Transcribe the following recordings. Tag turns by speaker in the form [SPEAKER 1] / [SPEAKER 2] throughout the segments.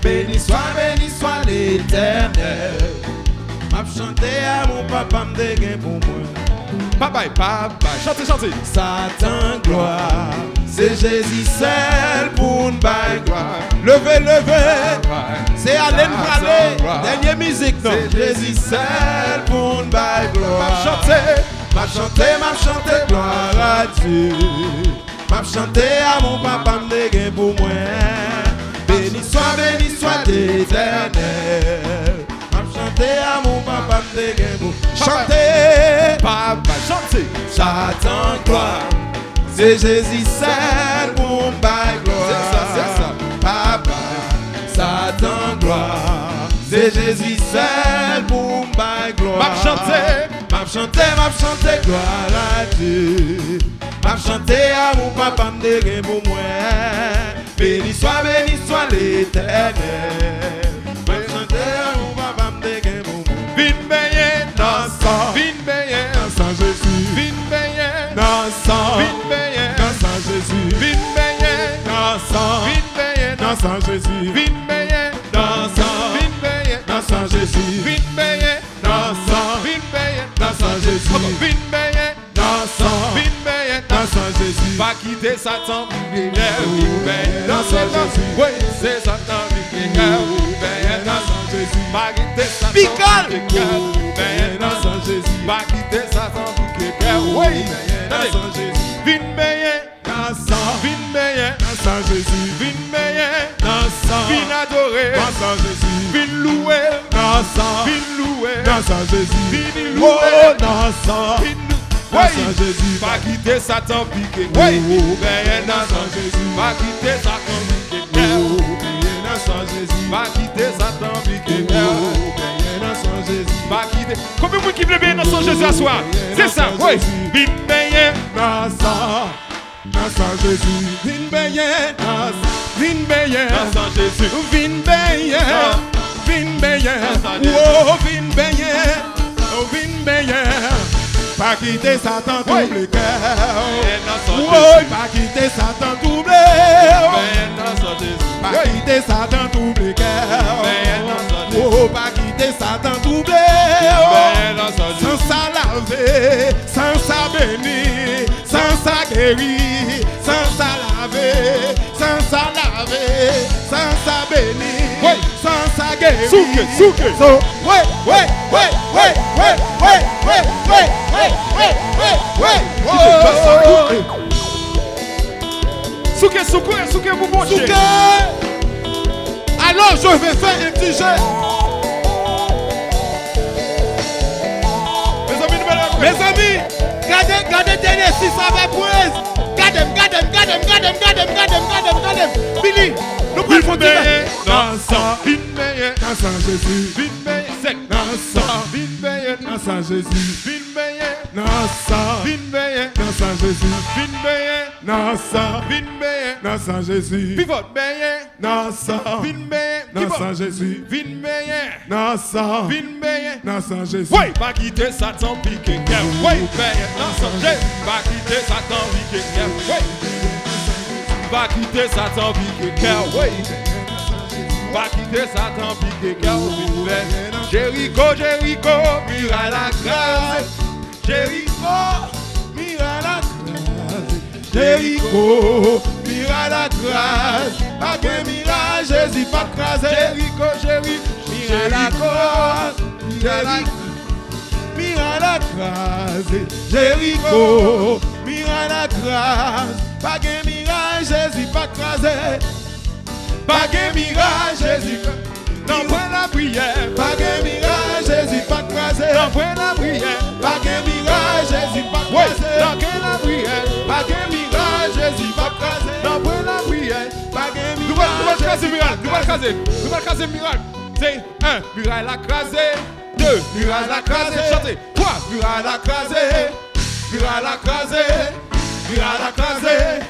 [SPEAKER 1] Béni soit l'Éternel. M'a chanté à mon papa m'dégain pour moi.
[SPEAKER 2] Papa, chantez.
[SPEAKER 1] Satan gloire, c'est Jésus seul pour nous bailler gloire. Levez, c'est Alain Pralé, dernière musique non. C'est Jésus seul pour nous bailler gloire. M'a chanté gloire à Dieu. M'a chanté à mon papa m'dégain pour moi. Béni soit l'Éternel. Chantez à mon papa m'dégain. Chantez,
[SPEAKER 2] papa, chantez.
[SPEAKER 1] Satan gloire, c'est Jésus seul pour m'bailler gloire.
[SPEAKER 2] C'est ça.
[SPEAKER 1] Papa, Satan gloire, c'est Jésus seul pour m'bailler gloire. M'a chanté gloire à Dieu. M'a chanté à mon papa m'dégain pour moi. Béni soit l'Éternel. M'a chanté à mon papa m'dégain pour moi.
[SPEAKER 2] Vin baigner dans sang,
[SPEAKER 1] Sans Jésus,
[SPEAKER 2] vin baigner
[SPEAKER 1] dans sang, sans Jésus,
[SPEAKER 2] vin baigner
[SPEAKER 1] dans sang, dans sang Jésus,
[SPEAKER 2] vin baigner
[SPEAKER 1] dans sang, dans sang Jésus,
[SPEAKER 2] vin baigner
[SPEAKER 1] dans sang, dans sang Jésus,
[SPEAKER 2] vin baigner
[SPEAKER 1] dans sang, dans sang Jésus,
[SPEAKER 2] pas quitter Satan, vin baigner
[SPEAKER 1] dans sang Jésus,
[SPEAKER 2] oui, c'est Satan, vin baigner dans sang Jésus, pas quitter Satan,
[SPEAKER 1] Pical,
[SPEAKER 2] baigner
[SPEAKER 1] dans sang Jésus,
[SPEAKER 2] pas quitter Satan, oui,
[SPEAKER 1] dans sang Jésus,
[SPEAKER 2] vin baigner
[SPEAKER 1] dans sang,
[SPEAKER 2] vin baigner
[SPEAKER 1] dans sang Jésus,
[SPEAKER 2] vin baigner
[SPEAKER 1] dans sang,
[SPEAKER 2] vin adorer
[SPEAKER 1] dans sang Jésus,
[SPEAKER 2] vin louer
[SPEAKER 1] dans sang,
[SPEAKER 2] vin louer
[SPEAKER 1] dans sang Jésus,
[SPEAKER 2] vin
[SPEAKER 1] oh
[SPEAKER 2] louer
[SPEAKER 1] dans sang,
[SPEAKER 2] oui,
[SPEAKER 1] Jésus,
[SPEAKER 2] pas quitter Satan piqué.
[SPEAKER 1] Oui,
[SPEAKER 2] ben dans sang Jésus. Pas quitter Satan piqué.
[SPEAKER 1] dans sang Jésus,
[SPEAKER 2] Pas quitter Satan piqué.
[SPEAKER 1] dans sang Jésus,
[SPEAKER 2] Pas quitter. Combien de monde qui veut bien dans son Jésus à soi? C'est ça, oui. Vite baigner
[SPEAKER 1] dans sang Jésus, vin baigner,
[SPEAKER 2] vin baigner dans sang Jésus.
[SPEAKER 1] vin baigner, oh vin baigner, pas quitter Satan tout le cœur, oh pas quitter Satan tout le, pas quitter Satan tout le cœur, oh pas quitter Satan tout le, sans ça laver, sans ça bénir, sans ça guérir, sans ça laver, sans ça bénir, sans ça guérir.
[SPEAKER 2] Souke.
[SPEAKER 1] So,
[SPEAKER 2] Souke, vous bonchez.
[SPEAKER 1] Alors je vais faire un petit jeu. Mes amis, gardez dernier 6 avec prise. Gardez. Billy, nous pouvons continuer. Dans sang Jésus, dans sang Jésus, dans sang Jésus, dans sang Jésus,
[SPEAKER 2] Pivot baigner.
[SPEAKER 1] dans sang Jésus, dans sang Jésus,
[SPEAKER 2] Oui, pas quitter Satan piqué. Oui, baigner dans sang Jésus. Pas quitter Satan piqué. Oui. Pas quitter Satan piqué. Oui. Pas quitter Satan piqué. Jéricho, mira la grâce. Jéricho,
[SPEAKER 1] mira la grâce, pas que mirage, Jésus pas crasé. Jéricho, mira la grâce, mira la grâce. Jéricho, mira la grâce, pas que mirage, Jésus pas crasé. Pas que mirage, Jésus.
[SPEAKER 2] n'envoie la prière.
[SPEAKER 1] Pas que mirage, Jésus pas crasé.
[SPEAKER 2] N'envoie la prière.
[SPEAKER 1] Pas que mirage, Jésus pas crasé.
[SPEAKER 2] N'envoie la prière.
[SPEAKER 1] Pas que mirage, Jésus pas crasé.
[SPEAKER 2] N'envoie la prière.
[SPEAKER 1] Pas que mirage.
[SPEAKER 2] Nous allons craser miracle. Nous allons craser miracle. C'est 1. Miracle à craser. 2. Miracle à craser. Chantez. 3. Miracle à craser. Miracle à craser. Miracle à craser.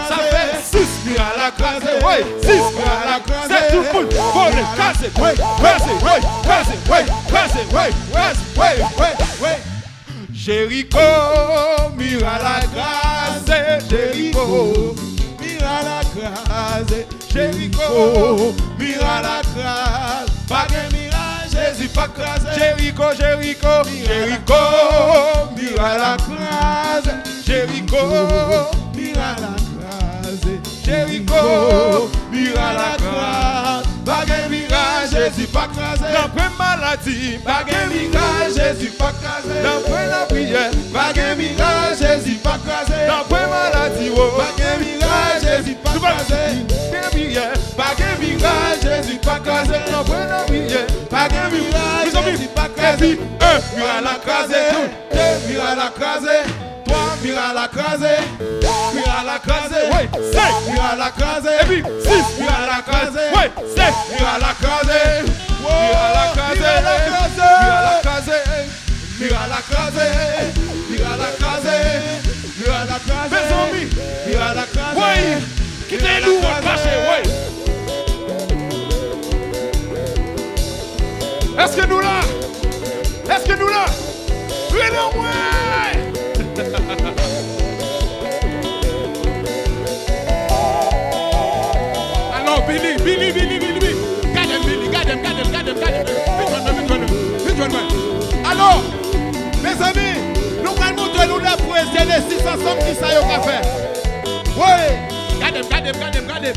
[SPEAKER 2] Ça fait 6 miracle à craser. Oui. 6 miracle à craser. C'est tout le monde. Voler, craser. Oui. Craser. Oui. Craser. Oui. Craser. Oui. Craser. Oui. Oui. Oui. Jéricho, mira la grâce, Jéricho,
[SPEAKER 1] mira la grâce,
[SPEAKER 2] Jéricho,
[SPEAKER 1] mira la grâce, pas de mirage, Jésus pas crasé.
[SPEAKER 2] Jéricho, Jéricho, Jéricho,
[SPEAKER 1] mira la grâce,
[SPEAKER 2] Jéricho,
[SPEAKER 1] mira la grâce,
[SPEAKER 2] Jéricho,
[SPEAKER 1] mira la grâce, pas de mirage, Jésus pas crasé.
[SPEAKER 2] D'après maladie,
[SPEAKER 1] Pas de mirage, Jésus pas crasé.
[SPEAKER 2] d'après la prière,
[SPEAKER 1] Pas de mirage, Jésus pas crasé.
[SPEAKER 2] d'après maladie, oh,
[SPEAKER 1] Pas de mirage, Jésus pas crasé.
[SPEAKER 2] d'après prière,
[SPEAKER 1] Pas de mirage, Jésus pas crasé.
[SPEAKER 2] d'après la prière,
[SPEAKER 1] Pas de mirage, Jésus pas crasé. Mira la crasé, mira la crasé. Toi, mira la crasé. Mira la crasé.
[SPEAKER 2] ouais, c'est,
[SPEAKER 1] Mira la crasé.
[SPEAKER 2] et puis, 6,
[SPEAKER 1] Mira la crasé.
[SPEAKER 2] ouais, c'est,
[SPEAKER 1] Mira la crasé.
[SPEAKER 2] mira la crasé,
[SPEAKER 1] Mira la crasé.
[SPEAKER 2] mira la crasé,
[SPEAKER 1] Mira la crasé. Mira la crasé. Mira la crasé.
[SPEAKER 2] mes amis,
[SPEAKER 1] Mira la crasé.
[SPEAKER 2] ouais, quittez nous, on caché, ouais. Est-ce que nous là? Est-ce que nous là? Prenez moi! Alors, Billy.
[SPEAKER 1] Alors, mes amis, nous allons montrer nous la poésie les 6 ensemble qui ça y a fait. Oui. Gardez.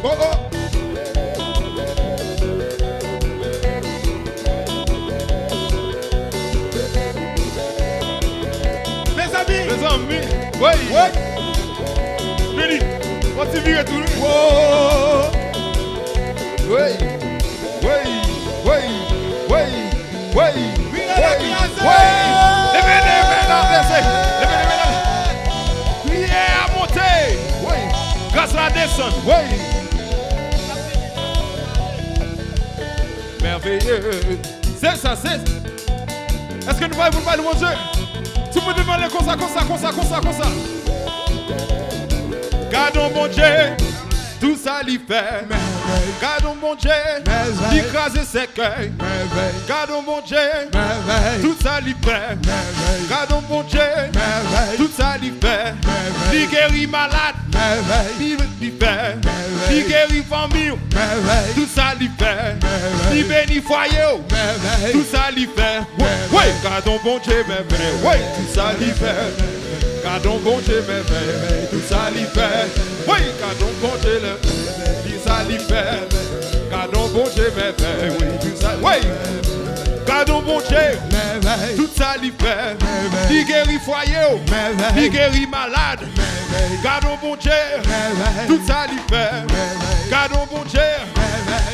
[SPEAKER 1] Oh.
[SPEAKER 2] Mes amis, ouais. Billy, on t'y vire tout.
[SPEAKER 1] Oh.
[SPEAKER 2] Ouais. Levez la blessée. Prière à monter. Ouais. Grâce à la descente. Ouais. Merveilleux. C'est ça, c'est. Est-ce que nous allons vous parler de mon Dieu? Tu peux demander comme ça. Gardons mon Dieu. Tout ça l'y fait. Gardons mon Dieu. D'écraser ses cœurs. Gardons mon Dieu. Tout ça l'y fait. Gardons mon Dieu. Tout ça l'y fait. Il guérit malade. Il fait. Il guérit famille. Tout ça l'y fait. Il bénit foyer. Tout ça l'y fait. Oui, gardons bon Dieu, merveille. Oui, tout ça l'y fait. Gardons bon Dieu, merveille. Tout ça l'y fait. Oui, gardons bon Dieu, tout ça l'y fait. Gardons bon Dieu, merveille. Oui, tout ça. Oui, gardons bon Dieu. Tout ça l'y fait. Il guérit foyer. Il guérit malade. Gardons bon Dieu. Tout ça l'y fait. Gardons bon Dieu.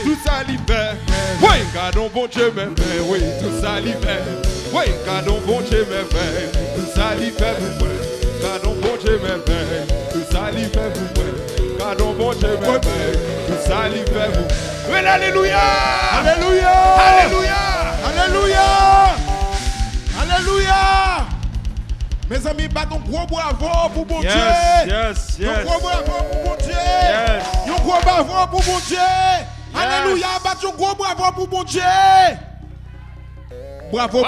[SPEAKER 2] Tout ça l'y fait. Oui, gardons bon Dieu, merveille. Oui, tout ça l'y fait. Oui, gardons bon Dieu, merveille. Tout ça l'y fait. Gardons bon Dieu, merveille. Tout ça l'y fait. Gardons bon Dieu, merveille. Tout ça l'y fait. Oui, alléluia.
[SPEAKER 1] Alléluia. Mes amis, battons gros bravo pour mon Dieu.
[SPEAKER 2] Yes.
[SPEAKER 1] Un gros bravo pour mon Dieu.
[SPEAKER 2] Yes.
[SPEAKER 1] Un gros bravo pour mon Dieu. Alléluia, battons gros bravo pour mon Dieu. Bravo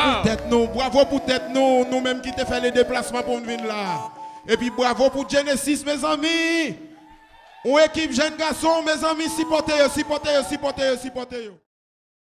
[SPEAKER 1] pour tête nous, nous-mêmes qui te fait les déplacements pour venir là. Et puis bravo pour Genesis, mes amis. Une équipe jeune garçon, mes amis, supportez.